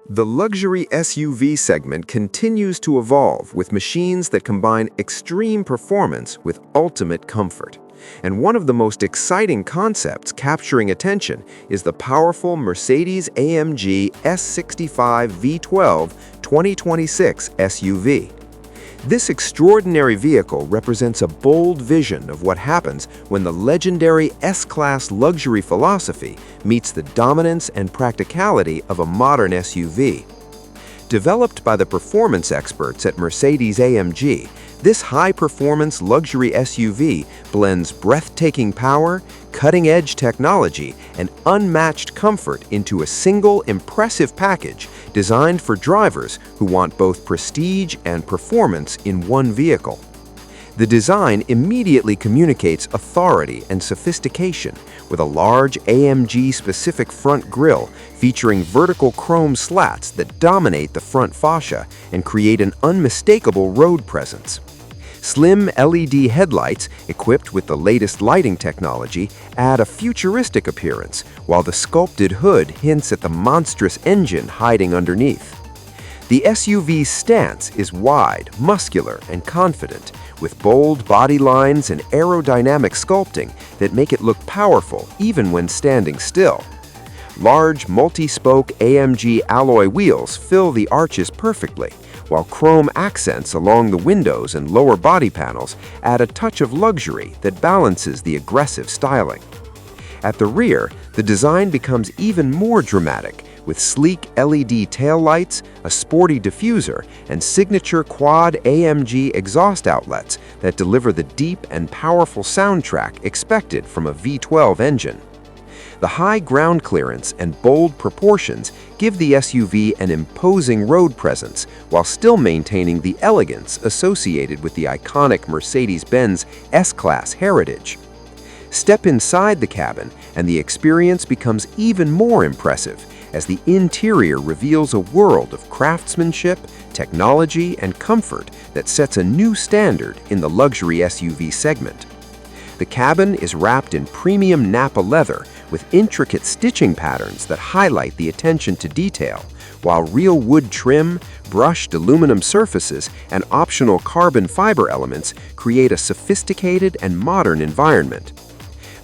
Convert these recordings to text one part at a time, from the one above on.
The luxury SUV segment continues to evolve with machines that combine extreme performance with ultimate comfort. And one of the most exciting concepts capturing attention is the powerful Mercedes-AMG S65 V12 2026 SUV. This extraordinary vehicle represents a bold vision of what happens when the legendary S-Class luxury philosophy meets the dominance and practicality of a modern SUV. Developed by the performance experts at Mercedes-AMG, this high-performance luxury SUV blends breathtaking power, cutting-edge technology, and unmatched comfort into a single impressive package designed for drivers who want both prestige and performance in one vehicle. The design immediately communicates authority and sophistication with a large AMG-specific front grille featuring vertical chrome slats that dominate the front fascia and create an unmistakable road presence. Slim LED headlights, equipped with the latest lighting technology, add a futuristic appearance, while the sculpted hood hints at the monstrous engine hiding underneath. The SUV's stance is wide, muscular, and confident, with bold body lines and aerodynamic sculpting that make it look powerful even when standing still. Large, multi-spoke AMG alloy wheels fill the arches perfectly, while chrome accents along the windows and lower body panels add a touch of luxury that balances the aggressive styling. At the rear, the design becomes even more dramatic, with sleek LED taillights, a sporty diffuser, and signature quad AMG exhaust outlets that deliver the deep and powerful soundtrack expected from a V12 engine. The high ground clearance and bold proportions give the SUV an imposing road presence while still maintaining the elegance associated with the iconic Mercedes-Benz S-Class heritage. Step inside the cabin and the experience becomes even more impressive as the interior reveals a world of craftsmanship, technology, and comfort that sets a new standard in the luxury SUV segment. The cabin is wrapped in premium Nappa leather with intricate stitching patterns that highlight the attention to detail, while real wood trim, brushed aluminum surfaces, and optional carbon fiber elements create a sophisticated and modern environment.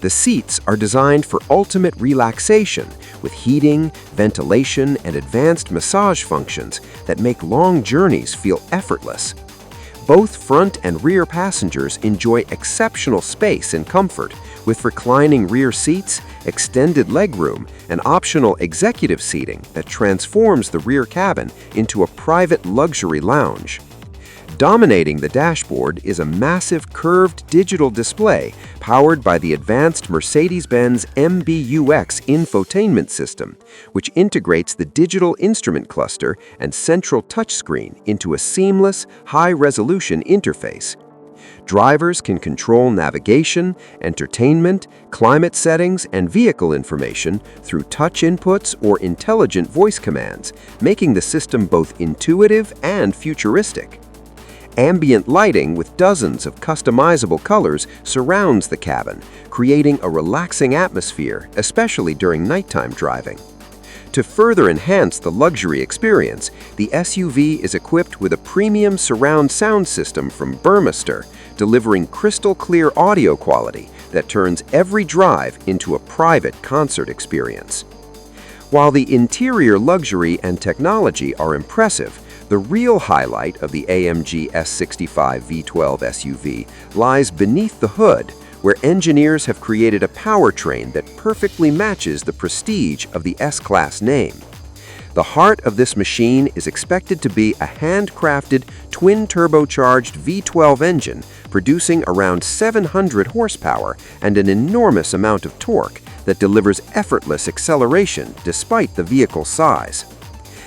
The seats are designed for ultimate relaxation with heating, ventilation, and advanced massage functions that make long journeys feel effortless. Both front and rear passengers enjoy exceptional space and comfort, with reclining rear seats, extended legroom, and optional executive seating that transforms the rear cabin into a private luxury lounge. Dominating the dashboard is a massive curved digital display powered by the advanced Mercedes-Benz MBUX infotainment system, which integrates the digital instrument cluster and central touchscreen into a seamless, high-resolution interface. Drivers can control navigation, entertainment, climate settings, and vehicle information through touch inputs or intelligent voice commands, making the system both intuitive and futuristic. Ambient lighting with dozens of customizable colors surrounds the cabin, creating a relaxing atmosphere, especially during nighttime driving. To further enhance the luxury experience, the SUV is equipped with a premium surround sound system from Burmester, delivering crystal-clear audio quality that turns every drive into a private concert experience. While the interior luxury and technology are impressive, the real highlight of the AMG S65 V12 SUV lies beneath the hood, where engineers have created a powertrain that perfectly matches the prestige of the S-Class name. The heart of this machine is expected to be a handcrafted twin-turbocharged V12 engine producing around 700 horsepower and an enormous amount of torque that delivers effortless acceleration despite the vehicle's size.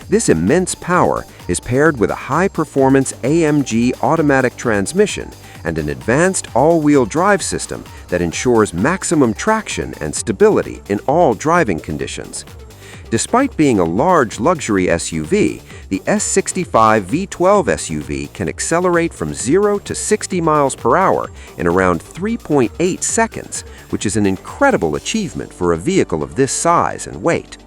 This immense power is paired with a high-performance AMG automatic transmission and an advanced all-wheel drive system that ensures maximum traction and stability in all driving conditions. Despite being a large luxury SUV, the S65 V12 SUV can accelerate from 0 to 60 miles per hour in around 3.8 seconds, which is an incredible achievement for a vehicle of this size and weight.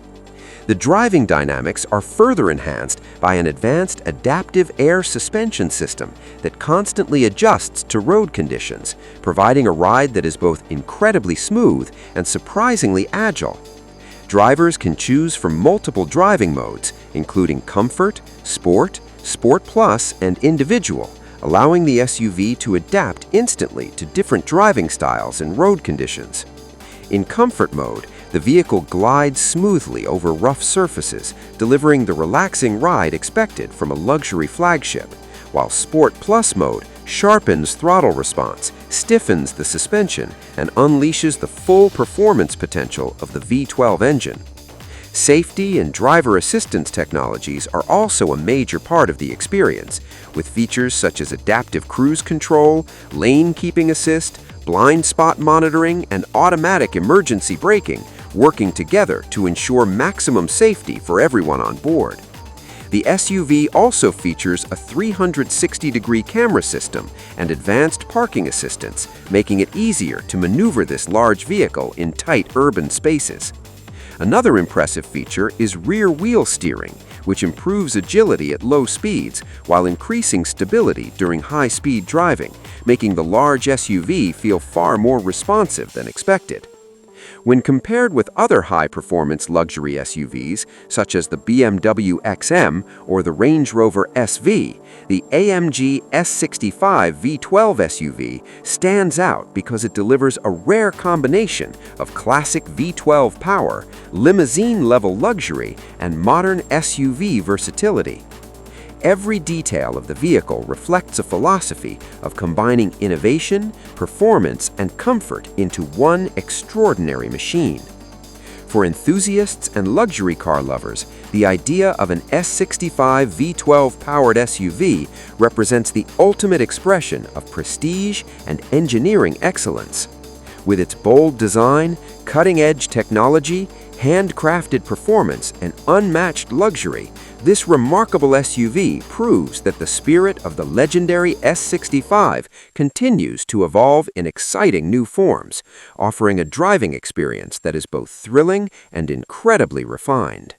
The driving dynamics are further enhanced by an advanced adaptive air suspension system that constantly adjusts to road conditions, providing a ride that is both incredibly smooth and surprisingly agile. Drivers can choose from multiple driving modes, including Comfort, Sport, Sport Plus, and Individual, allowing the SUV to adapt instantly to different driving styles and road conditions. In Comfort mode, the vehicle glides smoothly over rough surfaces, delivering the relaxing ride expected from a luxury flagship, while Sport Plus mode sharpens throttle response, stiffens the suspension, and unleashes the full performance potential of the V12 engine. Safety and driver assistance technologies are also a major part of the experience, with features such as adaptive cruise control, lane keeping assist, blind spot monitoring, and automatic emergency braking working together to ensure maximum safety for everyone on board. The SUV also features a 360-degree camera system and advanced parking assistance, making it easier to maneuver this large vehicle in tight urban spaces. Another impressive feature is rear-wheel steering, which improves agility at low speeds while increasing stability during high-speed driving, making the large SUV feel far more responsive than expected. When compared with other high-performance luxury SUVs, such as the BMW XM or the Range Rover SV, the AMG S65 V12 SUV stands out because it delivers a rare combination of classic V12 power, limousine-level luxury, and modern SUV versatility. Every detail of the vehicle reflects a philosophy of combining innovation, performance, and comfort into one extraordinary machine. For enthusiasts and luxury car lovers, the idea of an S65 V12-powered SUV represents the ultimate expression of prestige and engineering excellence. With its bold design, cutting-edge technology, handcrafted performance, and unmatched luxury, this remarkable SUV proves that the spirit of the legendary S65 continues to evolve in exciting new forms, offering a driving experience that is both thrilling and incredibly refined.